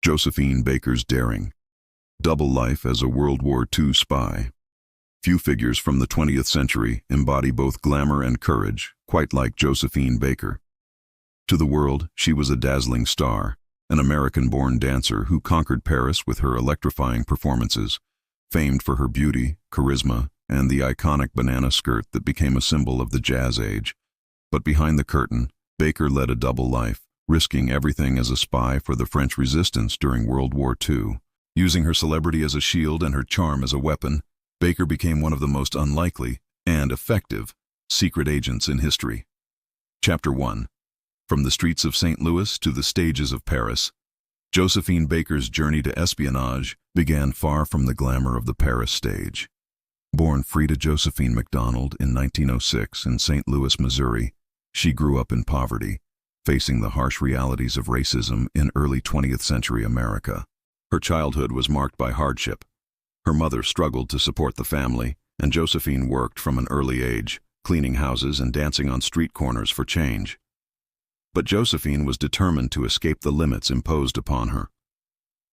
Josephine Baker's daring. Double life as a World War II spy. Few figures from the 20th century embody both glamour and courage, quite like Josephine Baker. To the world, she was a dazzling star, an American-born dancer who conquered Paris with her electrifying performances, famed for her beauty, charisma, and the iconic banana skirt that became a symbol of the Jazz Age. But behind the curtain, Baker led a double life, risking everything as a spy for the French resistance during World War II. Using her celebrity as a shield and her charm as a weapon, Baker became one of the most unlikely and effective secret agents in history. Chapter 1. From the streets of St. Louis to the stages of Paris, Josephine Baker's journey to espionage began far from the glamour of the Paris stage. Born Frida Josephine McDonald in 1906 in St. Louis, Missouri, she grew up in poverty, facing the harsh realities of racism in early 20th century America. Her childhood was marked by hardship. Her mother struggled to support the family, and Josephine worked from an early age, cleaning houses and dancing on street corners for change. But Josephine was determined to escape the limits imposed upon her.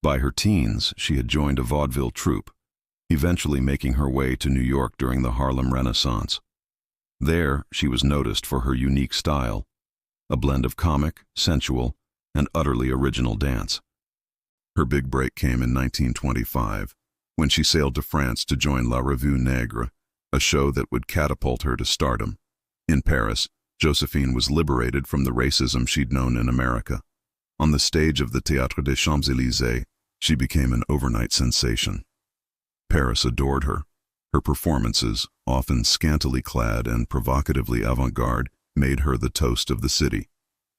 By her teens, she had joined a vaudeville troupe, eventually making her way to New York during the Harlem Renaissance. There, she was noticed for her unique style, a blend of comic, sensual, and utterly original dance. Her big break came in 1925, when she sailed to France to join La Revue Negre, a show that would catapult her to stardom. In Paris, Josephine was liberated from the racism she'd known in America. On the stage of the Théâtre des Champs-Élysées, she became an overnight sensation. Paris adored her. Her performances, often scantily clad and provocatively avant-garde, made her the toast of the city.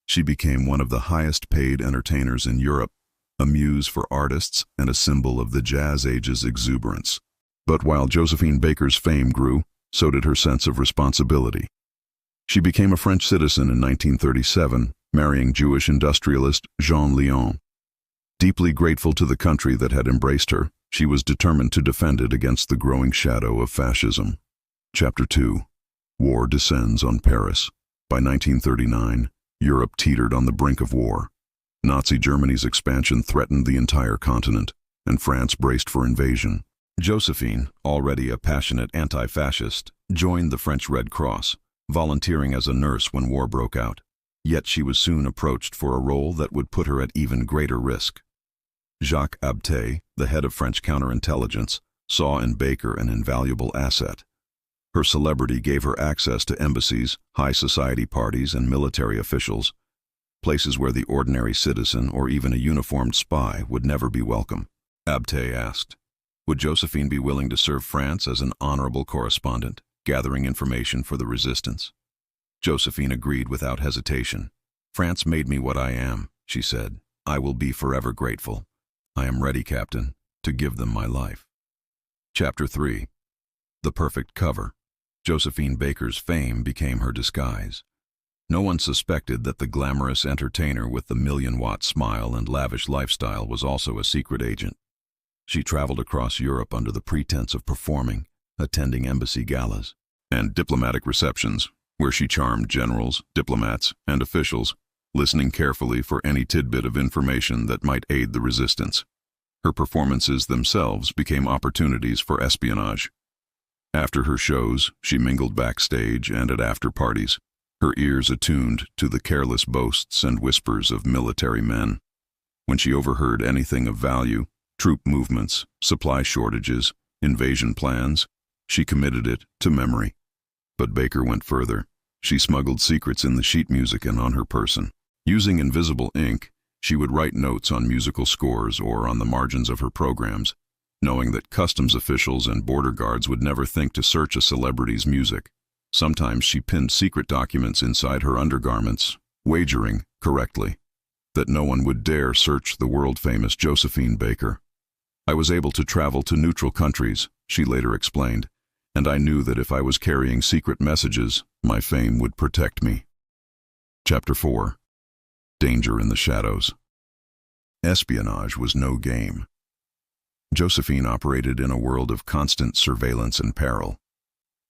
She became one of the highest-paid entertainers in Europe, a muse for artists and a symbol of the Jazz Age's exuberance. But while Josephine Baker's fame grew, so did her sense of responsibility. She became a French citizen in 1937, marrying Jewish industrialist Jean Léon. Deeply grateful to the country that had embraced her, she was determined to defend it against the growing shadow of fascism. Chapter 2. War descends on Paris. By 1939, Europe teetered on the brink of war. Nazi Germany's expansion threatened the entire continent, and France braced for invasion. Josephine, already a passionate anti-fascist, joined the French Red Cross, volunteering as a nurse when war broke out. Yet she was soon approached for a role that would put her at even greater risk. Jacques Abté, the head of French counterintelligence, saw in Baker an invaluable asset. Her celebrity gave her access to embassies, high society parties, and military officials, places where the ordinary citizen or even a uniformed spy would never be welcome. Abté asked, would Josephine be willing to serve France as an honorable correspondent, gathering information for the resistance? Josephine agreed without hesitation. France made me what I am, she said. I will be forever grateful. I am ready, Captain, to give them my life. Chapter 3. The perfect cover. Josephine Baker's fame became her disguise. No one suspected that the glamorous entertainer with the million-watt smile and lavish lifestyle was also a secret agent. She traveled across Europe under the pretense of performing, attending embassy galas and diplomatic receptions, where she charmed generals, diplomats, and officials, listening carefully for any tidbit of information that might aid the resistance. Her performances themselves became opportunities for espionage. After her shows, she mingled backstage and at after-parties, her ears attuned to the careless boasts and whispers of military men. When she overheard anything of value, troop movements, supply shortages, invasion plans, she committed it to memory. But Baker went further. She smuggled secrets in the sheet music and on her person. Using invisible ink, she would write notes on musical scores or on the margins of her programs, knowing that customs officials and border guards would never think to search a celebrity's music. Sometimes she pinned secret documents inside her undergarments, wagering, correctly, that no one would dare search the world-famous Josephine Baker. I was able to travel to neutral countries, she later explained, and I knew that if I was carrying secret messages, my fame would protect me. Chapter 4. Danger in the shadows. Espionage was no game. Josephine operated in a world of constant surveillance and peril.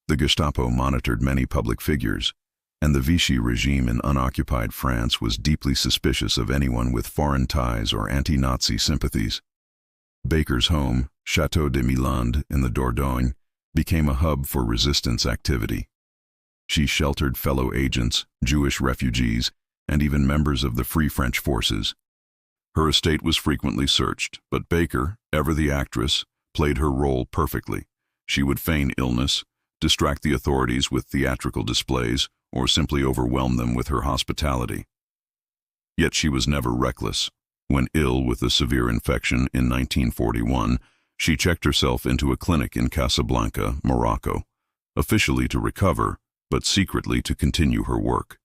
The Gestapo monitored many public figures, and the Vichy regime in unoccupied France was deeply suspicious of anyone with foreign ties or anti-Nazi sympathies. Baker's home, Château de Milande in the Dordogne, became a hub for resistance activity. She sheltered fellow agents, Jewish refugees, and even members of the Free French forces. Her estate was frequently searched, but Baker, ever the actress, played her role perfectly. She would feign illness, distract the authorities with theatrical displays, or simply overwhelm them with her hospitality. Yet she was never reckless. When ill with a severe infection in 1941, she checked herself into a clinic in Casablanca, Morocco, officially to recover, but secretly to continue her work.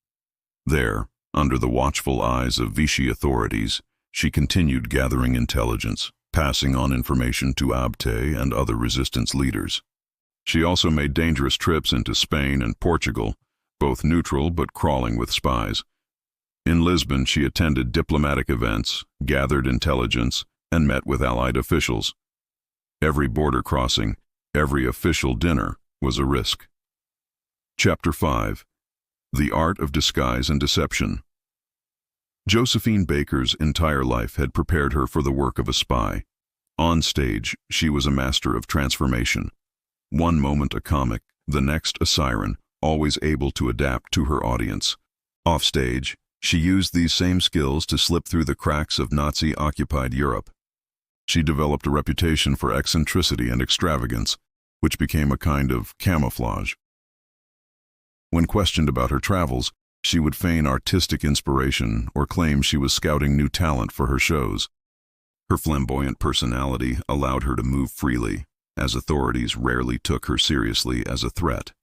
There, under the watchful eyes of Vichy authorities, she continued gathering intelligence, passing on information to Abte and other resistance leaders. She also made dangerous trips into Spain and Portugal, both neutral but crawling with spies. In Lisbon, she attended diplomatic events, gathered intelligence, and met with Allied officials. Every border crossing, every official dinner was a risk. Chapter 5. The Art of Disguise and Deception. Josephine Baker's entire life had prepared her for the work of a spy. On stage, she was a master of transformation. One moment a comic, the next a siren, always able to adapt to her audience. Off stage, she used these same skills to slip through the cracks of Nazi-occupied Europe. She developed a reputation for eccentricity and extravagance, which became a kind of camouflage. When questioned about her travels, she would feign artistic inspiration or claim she was scouting new talent for her shows. Her flamboyant personality allowed her to move freely, as authorities rarely took her seriously as a threat.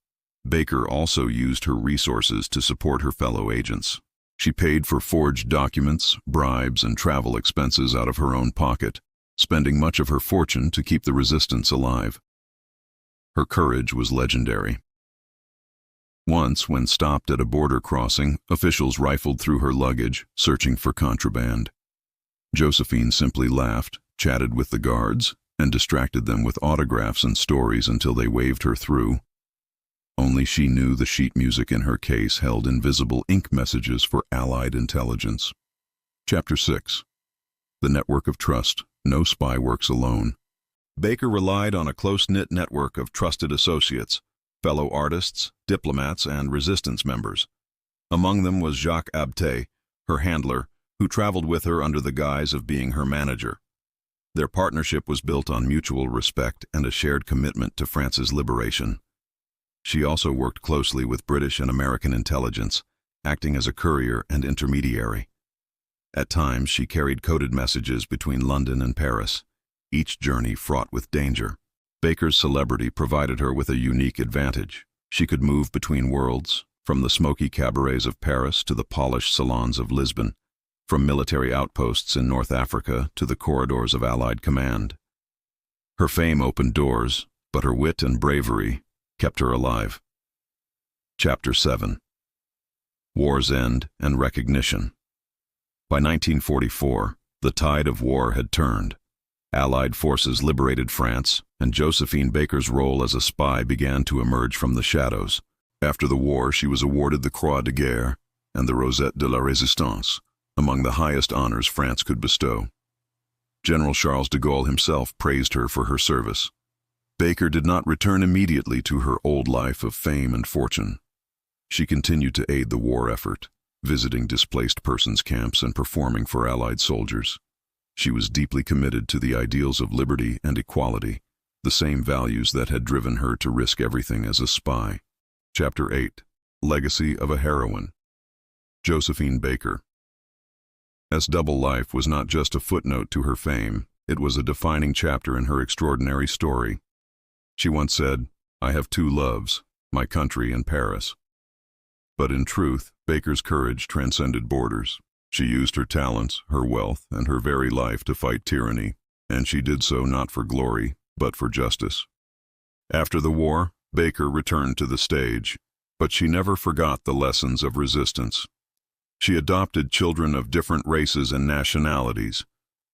Baker also used her resources to support her fellow agents. She paid for forged documents, bribes, and travel expenses out of her own pocket, spending much of her fortune to keep the resistance alive. Her courage was legendary. Once, when stopped at a border crossing, officials rifled through her luggage, searching for contraband. Josephine simply laughed, chatted with the guards, and distracted them with autographs and stories until they waved her through. Only she knew the sheet music in her case held invisible ink messages for Allied intelligence. Chapter 6. The Network of Trust. No spy works alone. Baker relied on a close-knit network of trusted associates, fellow artists, diplomats, and resistance members. Among them was Jacques Abte, her handler, who traveled with her under the guise of being her manager. Their partnership was built on mutual respect and a shared commitment to France's liberation. She also worked closely with British and American intelligence, acting as a courier and intermediary. At times, she carried coded messages between London and Paris, each journey fraught with danger. Baker's celebrity provided her with a unique advantage. She could move between worlds, from the smoky cabarets of Paris to the polished salons of Lisbon, from military outposts in North Africa to the corridors of Allied command. Her fame opened doors, but her wit and bravery kept her alive. Chapter 7. War's End and Recognition. By 1944, the tide of war had turned. Allied forces liberated France, and Josephine Baker's role as a spy began to emerge from the shadows. After the war, she was awarded the Croix de Guerre and the Rosette de la Résistance, among the highest honors France could bestow. General Charles de Gaulle himself praised her for her service. Baker did not return immediately to her old life of fame and fortune. She continued to aid the war effort, visiting displaced persons camps and performing for Allied soldiers. She was deeply committed to the ideals of liberty and equality, the same values that had driven her to risk everything as a spy. Chapter 8. Legacy of a Heroine. Josephine Baker. S. Double Life was not just a footnote to her fame, it was a defining chapter in her extraordinary story. She once said, "I have two loves, my country and Paris." But in truth, Baker's courage transcended borders. She used her talents, her wealth, and her very life to fight tyranny, and she did so not for glory, but for justice. After the war, Baker returned to the stage, but she never forgot the lessons of resistance. She adopted children of different races and nationalities,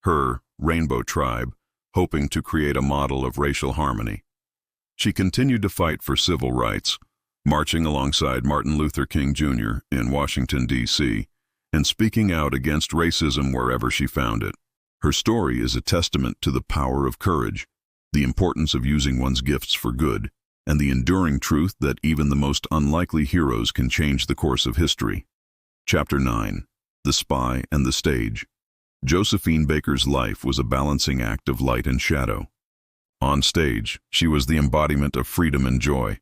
her rainbow tribe, hoping to create a model of racial harmony. She continued to fight for civil rights, marching alongside Martin Luther King Jr. in Washington, D.C., and speaking out against racism wherever she found it. Her story is a testament to the power of courage, the importance of using one's gifts for good, and the enduring truth that even the most unlikely heroes can change the course of history. Chapter 9. The Spy and the Stage. Josephine Baker's life was a balancing act of light and shadow. On stage, she was the embodiment of freedom and joy,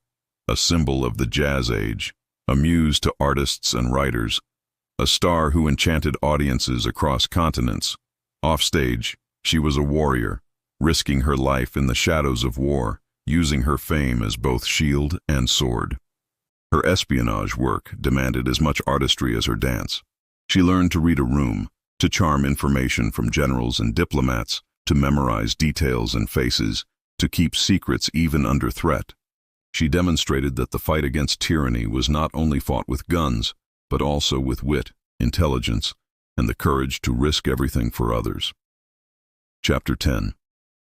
a symbol of the jazz age, a muse to artists and writers, a star who enchanted audiences across continents. Offstage, she was a warrior, risking her life in the shadows of war, using her fame as both shield and sword. Her espionage work demanded as much artistry as her dance. She learned to read a room, to charm information from generals and diplomats, to memorize details and faces, to keep secrets even under threat. She demonstrated that the fight against tyranny was not only fought with guns, but also with wit, intelligence, and the courage to risk everything for others. Chapter 10.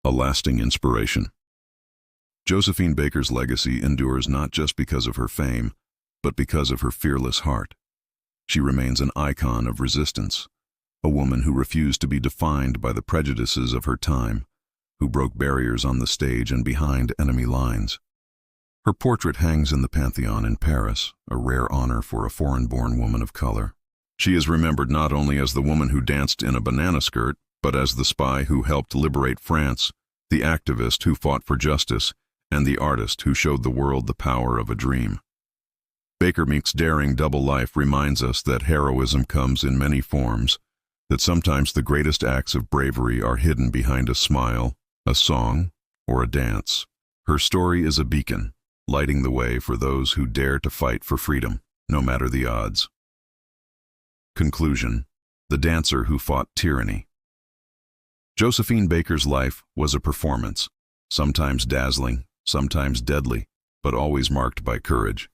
A lasting inspiration. Josephine Baker's legacy endures not just because of her fame, but because of her fearless heart. She remains an icon of resistance, a woman who refused to be defined by the prejudices of her time, who broke barriers on the stage and behind enemy lines. Her portrait hangs in the Pantheon in Paris, a rare honor for a foreign-born woman of color. She is remembered not only as the woman who danced in a banana skirt, but as the spy who helped liberate France, the activist who fought for justice, and the artist who showed the world the power of a dream. Baker Meek's daring double life reminds us that heroism comes in many forms, that sometimes the greatest acts of bravery are hidden behind a smile, a song, or a dance. Her story is a beacon, lighting the way for those who dare to fight for freedom, no matter the odds. Conclusion. The dancer who fought tyranny. Josephine Baker's life was a performance, sometimes dazzling, sometimes deadly, but always marked by courage.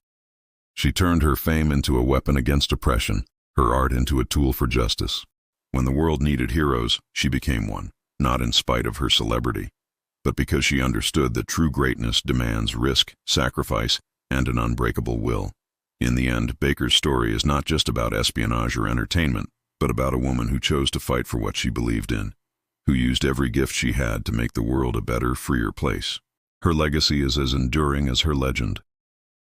She turned her fame into a weapon against oppression, her art into a tool for justice. When the world needed heroes, she became one, not in spite of her celebrity, but because she understood that true greatness demands risk, sacrifice, and an unbreakable will. In the end, Baker's story is not just about espionage or entertainment, but about a woman who chose to fight for what she believed in, who used every gift she had to make the world a better, freer place. Her legacy is as enduring as her legend,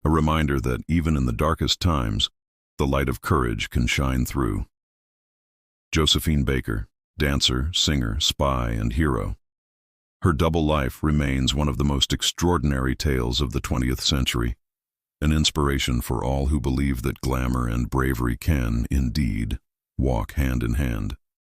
a reminder that even in the darkest times, the light of courage can shine through. Josephine Baker, dancer, singer, spy, and hero. Her double life remains one of the most extraordinary tales of the 20th century, an inspiration for all who believe that glamour and bravery can, indeed, walk hand in hand.